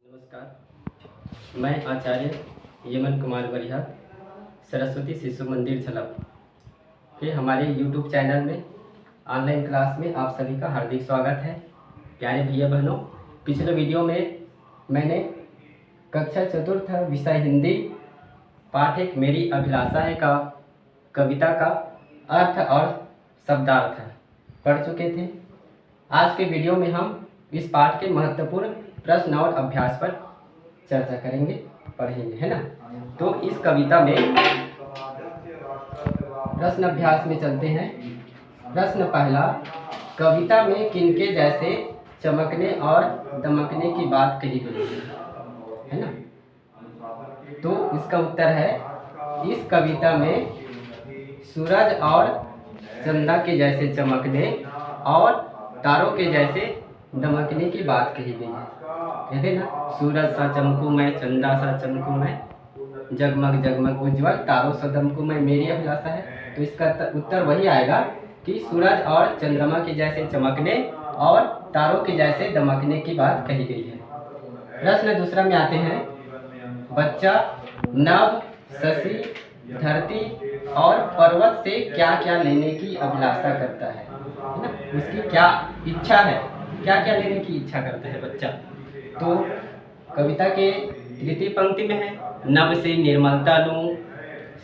नमस्कार, मैं आचार्य यमन कुमार बलिहा सरस्वती शिशु मंदिर झलक के हमारे YouTube चैनल में ऑनलाइन क्लास में आप सभी का हार्दिक स्वागत है। प्यारे भैया बहनों, पिछले वीडियो में मैंने कक्षा चतुर्थ विषय हिंदी पाठ एक मेरी अभिलाषा है का कविता का अर्थ और शब्दार्थ पढ़ चुके थे। आज के वीडियो में हम इस पाठ के महत्वपूर्ण प्रश्न और अभ्यास पर चर्चा करेंगे, पढ़ेंगे, है ना। तो इस कविता में प्रश्न अभ्यास में चलते हैं। प्रश्न पहला, कविता में किनके जैसे चमकने और दमकने की बात कही गई है ना। तो इसका उत्तर है, इस कविता में सूरज और चंदा के जैसे चमकने और तारों के जैसे दमकने की बात कही गई है। कहते ना, सूरज सा चमकू मैं, चंदा सा चमकू मैं, जगमग जगमग उज्ज्वल, तारों सा दमकू मैं, मेरी अभिलाषा है। तो इसका उत्तर वही आएगा कि सूरज और चंद्रमा के जैसे चमकने और तारों के जैसे दमकने की बात कही गई है। प्रश्न दूसरा में आते हैं। बच्चा नभ, शशि, धरती और पर्वत से क्या क्या लेने की अभिलाषा करता है ना। उसकी क्या इच्छा है, क्या क्या लेने की इच्छा करता है बच्चा। तो कविता के तृतीय पंक्ति में है, नभ से निर्मलता लूं,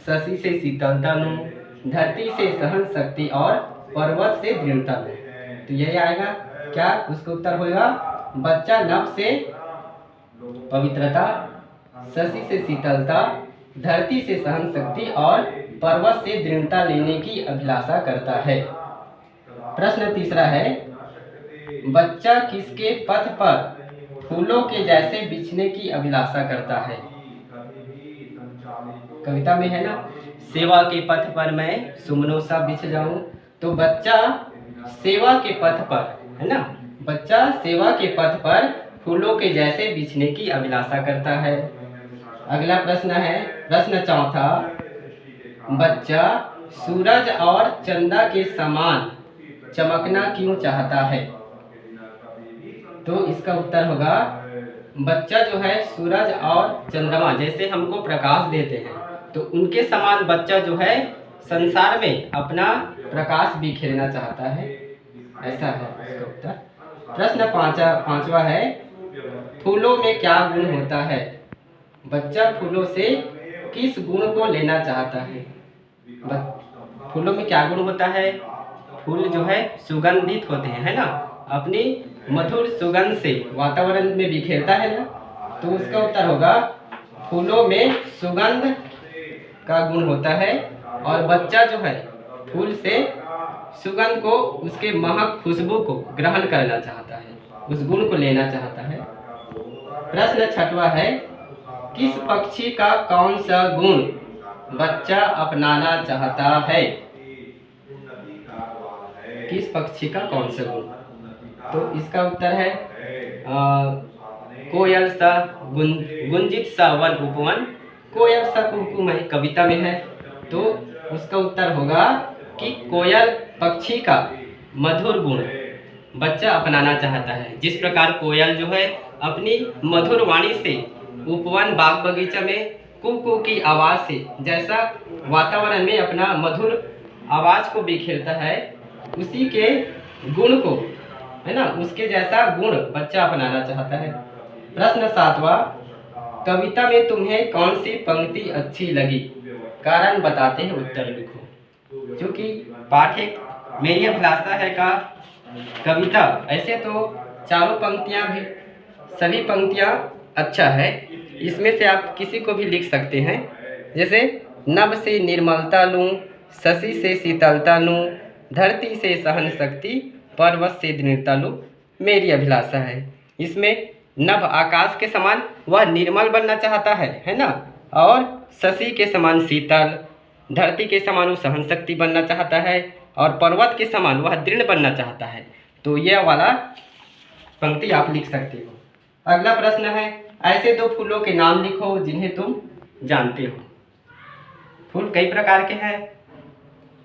शशि से शीतलता लूं, धरती से सहन शक्ति और पर्वत से दृढ़ता लूं। तो यही आएगा क्या, उसका उत्तर होगा बच्चा नभ से पवित्रता, शशि से शीतलता, धरती से सहन शक्ति और पर्वत से दृढ़ता लेने की अभिलाषा करता है। प्रश्न तीसरा है, बच्चा किसके पथ पर फूलों के जैसे बिछने की अभिलाषा करता है। कविता में है ना, सेवा के पथ पर मैं सुमनों सा बिछ जाऊं। तो बच्चा सेवा के पथ पर, है ना, बच्चा सेवा के पथ पर फूलों के जैसे बिछने की अभिलाषा करता है। अगला प्रश्न है, प्रश्न चौथा, बच्चा सूरज और चंदा के समान चमकना क्यों चाहता है। तो इसका उत्तर होगा, बच्चा जो है सूरज और चंद्रमा जैसे हमको प्रकाश देते हैं, तो उनके समान बच्चा जो है संसार में अपना प्रकाश बिखेरना चाहता है। ऐसा है इसका उत्तर। प्रश्न पांचवा है, फूलों में क्या गुण होता है। बच्चा फूलों से किस गुण को लेना चाहता है। फूलों में क्या गुण होता है। फूल जो है सुगंधित होते हैं, है ना, अपनी मधुर सुगंध से वातावरण में बिखेरता है ना। तो उसका उत्तर होगा, फूलों में सुगंध का गुण होता है और बच्चा जो है फूल से सुगंध को, उसके महक खुशबू को ग्रहण करना चाहता है, उस गुण को लेना चाहता है। प्रश्न छठवां है, किस पक्षी का कौन सा गुण बच्चा अपनाना चाहता है। किस पक्षी का कौन सा गुण। तो इसका उत्तर है, कोयल सा गुंजित सा वन उपवन, कोयल सा कुमकुम है, कविता में है। तो उसका उत्तर होगा कि कोयल पक्षी का मधुर गुण बच्चा अपनाना चाहता है। जिस प्रकार कोयल जो है अपनी मधुर वाणी से उपवन बाग बगीचा में कुकू की आवाज़ से जैसा वातावरण में अपना मधुर आवाज़ को बिखेरता है, उसी के गुण को, है ना, उसके जैसा गुण बच्चा अपनाना चाहता है। प्रश्न सातवां, कविता में तुम्हें कौन सी पंक्ति अच्छी लगी, कारण बताते हैं, उत्तर लिखो। क्योंकि पाठ एक मेरी अभिलाषा है का कविता, ऐसे तो चारों पंक्तियां भी, सभी पंक्तियां अच्छा है, इसमें से आप किसी को भी लिख सकते हैं। जैसे नभ से निर्मलता लूं, शशि से शीतलता लूं, धरती से सहन शक्ति, पर्वत से दृढ़ता लूं, मेरी अभिलाषा है। इसमें नभ आकाश के समान वह निर्मल बनना चाहता है ना, और शशि के समान शीतल, धरती के समान वो सहन शक्ति बनना चाहता है, और पर्वत के समान वह दृढ़ बनना चाहता है। तो यह वाला पंक्ति आप लिख सकते हो। अगला प्रश्न है, ऐसे दो फूलों के नाम लिखो जिन्हें तुम जानते हो। फूल कई प्रकार के हैं,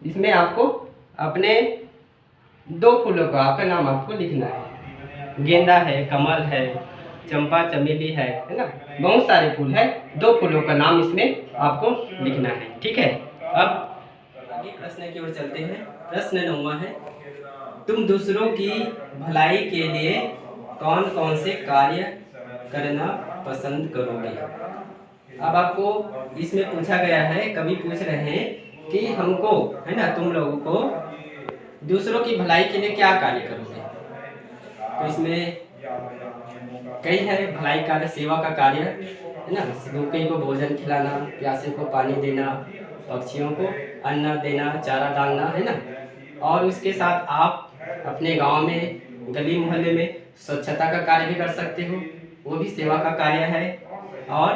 इसमें आपको अपने दो फूलों का आपका नाम आपको लिखना है। गेंदा है, कमल है, चंपा, चमेली है ना, बहुत सारे फूल है। 2 फूलों का नाम इसमें आपको लिखना है। ठीक है, अब आगे प्रश्न की ओर चलते हैं। प्रश्न 9वां है, तुम दूसरों की भलाई के लिए कौन कौन से कार्य करना पसंद करोगे। अब आपको इसमें पूछा गया है, कवि पूछ रहे हैं कि हमको है ना, तुम लोगों को दूसरों की भलाई के लिए क्या कार्य करोगे। तो इसमें कई है भलाई कार्य, सेवा का कार्य है ना, भूखे को भोजन खिलाना, प्यासे को पानी देना, पक्षियों को अन्न देना, चारा डालना, है ना। और उसके साथ आप अपने गांव में, गली मोहल्ले में स्वच्छता का कार्य भी कर सकते हो, वो भी सेवा का कार्य है। और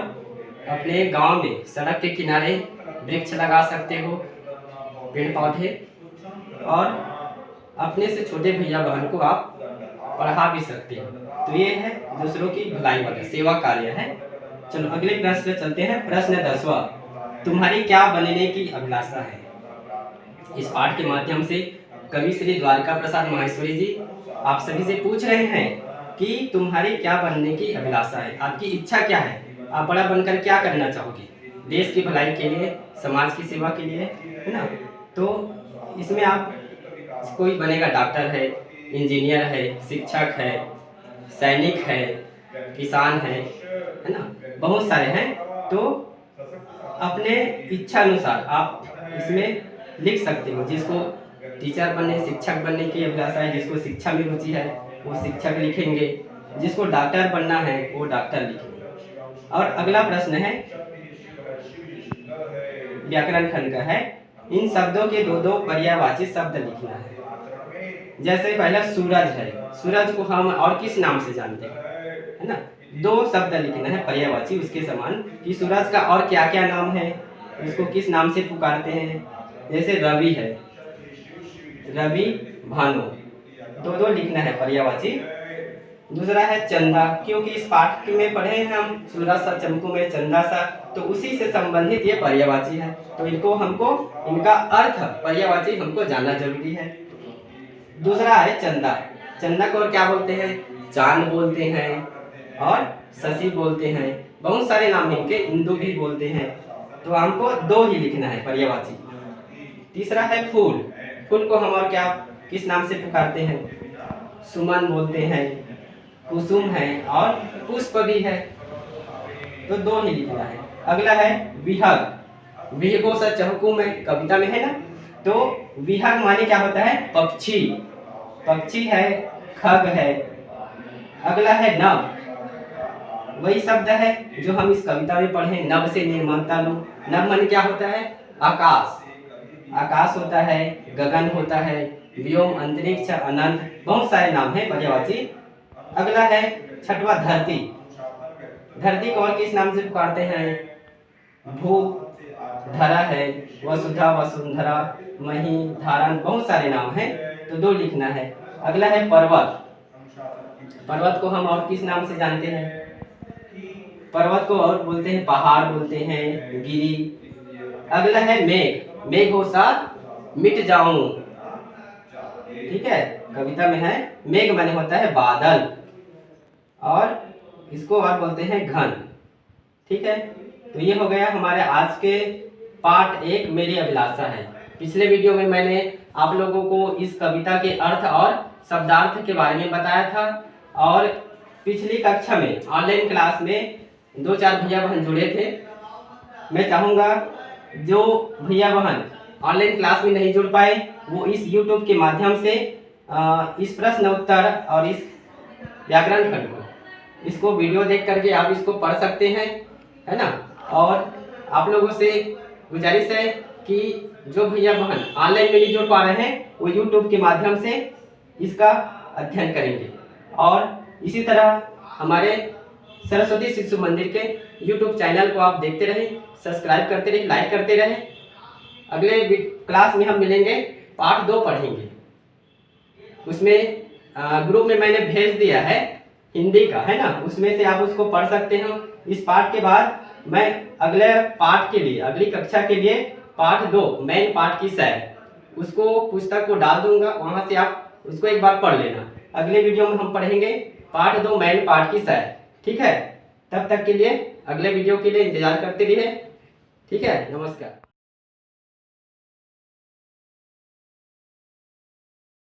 अपने गांव में सड़क के किनारे वृक्ष लगा सकते हो, पेड़ पौधे। और अपने से छोटे भैया बहन को आप पढ़ा भी सकते हो। तो ये है दूसरों की भलाई वाला सेवा कार्य है। चलो अगले प्रश्न पे चलते हैं। प्रश्न 10वां, तुम्हारी क्या बनने की अभिलाषा है। इस पाठ के माध्यम से कवि श्री द्वारिका प्रसाद माहेश्वरी जी आप सभी से पूछ रहे हैं कि तुम्हारी क्या बनने की अभिलाषा है, आपकी इच्छा क्या है, आप बड़ा बनकर क्या करना चाहोगे, देश की भलाई के लिए, समाज की सेवा के लिए, है ना। तो इसमें आप कोई बनेगा, डॉक्टर है, इंजीनियर है, शिक्षक है, सैनिक है, किसान है ना, बहुत सारे हैं। तो अपने इच्छा अनुसार आप इसमें लिख सकते हो। जिसको टीचर बनने, शिक्षक बनने की अभिलाषा है, जिसको शिक्षा में रुचि है वो शिक्षक लिखेंगे, जिसको डॉक्टर बनना है वो डॉक्टर लिखेंगे। और अगला प्रश्न है व्याकरण खंड का है, इन शब्दों के दो दो पर्यायवाची शब्द लिखना है। जैसे पहला सूरज है, सूरज को हम और किस नाम से जानते हैं, है ना। 2 शब्द लिखना है पर्यायवाची उसके समान कि सूरज का और क्या क्या नाम है, उसको किस नाम से पुकारते हैं। जैसे रवि है, रवि, भानु, 2 लिखना है पर्यायवाची। दूसरा है चंदा, क्योंकि इस पाठ में पढ़े हैं हम सूरज सा चमकू में चंदा सा, तो उसी से संबंधित ये पर्यायवाची है। तो इनको हमको, इनका अर्थ पर्यायवाची हमको जानना जरूरी है। दूसरा है चंदा, चंदा को और क्या बोलते हैं, चांद बोलते हैं और शशि बोलते हैं, बहुत सारे नाम इनके, इंदु भी बोलते हैं। तो हमको 2 ही लिखना है पर्यायवाची। तीसरा है फूल, फूल को हम और क्या किस नाम से पुकारते हैं, सुमन बोलते हैं, कुसुम है और पुष्प भी है। तो 2 ही लिखना है। अगला है विहग, विहगो सा चहकू में कविता में है ना। तो विहग माने क्या होता है, पक्षी, पक्षी है, खग है। अगला है नभ, वही शब्द है जो हम इस कविता में पढ़े, नभ से निर्मलता लो। नभ माने क्या होता है, आकाश, आकाश होता है, गगन होता है, व्योम, अंतरिक्ष, अनंत, बहुत सारे नाम है पर्यायवाची। अगला है 6वां धरती, धरती को और किस नाम से पुकारते हैं, भू, धरा है, वसुधा, वसुंधरा, मही, धारण, बहुत सारे नाम हैं। तो 2 लिखना है। अगला है पर्वत, पर्वत को हम और किस नाम से जानते हैं, पर्वत को और बोलते हैं पहाड़ बोलते हैं, गिरी। अगला है मेघ, मेघ हो सा मिट जाऊं, ठीक है, कविता में है। मेघ माने होता है बादल और इसको और बोलते हैं घन, ठीक है। तो ये हो गया हमारे आज के पार्ट 1 मेरी अभिलाषा है। पिछले वीडियो में मैंने आप लोगों को इस कविता के अर्थ और शब्दार्थ के बारे में बताया था। और पिछली कक्षा में ऑनलाइन क्लास में 2-4 भैया बहन जुड़े थे। मैं चाहूँगा जो भैया बहन ऑनलाइन क्लास में नहीं जुड़ पाए वो इस YouTube के माध्यम से इस प्रश्न उत्तर और इस व्याकरण खंड को, इसको वीडियो देख करके आप इसको पढ़ सकते हैं, है ना। और आप लोगों से गुजारिश है कि जो भैया बहन ऑनलाइन में नहीं जुड़ पा रहे हैं वो YouTube के माध्यम से इसका अध्ययन करेंगे। और इसी तरह हमारे सरस्वती शिशु मंदिर के YouTube चैनल को आप देखते रहें, सब्सक्राइब करते रहें, लाइक करते रहें। अगले क्लास में हम मिलेंगे, पार्ट 2 पढ़ेंगे। उसमें ग्रुप में मैंने भेज दिया है हिंदी का, है ना, उसमें से आप उसको पढ़ सकते हो। इस पार्ट के बाद मैं अगले पार्ट के लिए, अगली कक्षा के लिए पार्ट 2 मेन पार्ट की सैर उसको पुस्तक को डाल दूंगा, वहां से आप उसको एक बार पढ़ लेना। अगले वीडियो में हम पढ़ेंगे पार्ट 2 मेन पार्ट की सैर। ठीक है, तब तक के लिए अगले वीडियो के लिए इंतजार करते रहिए। ठीक है, नमस्कार।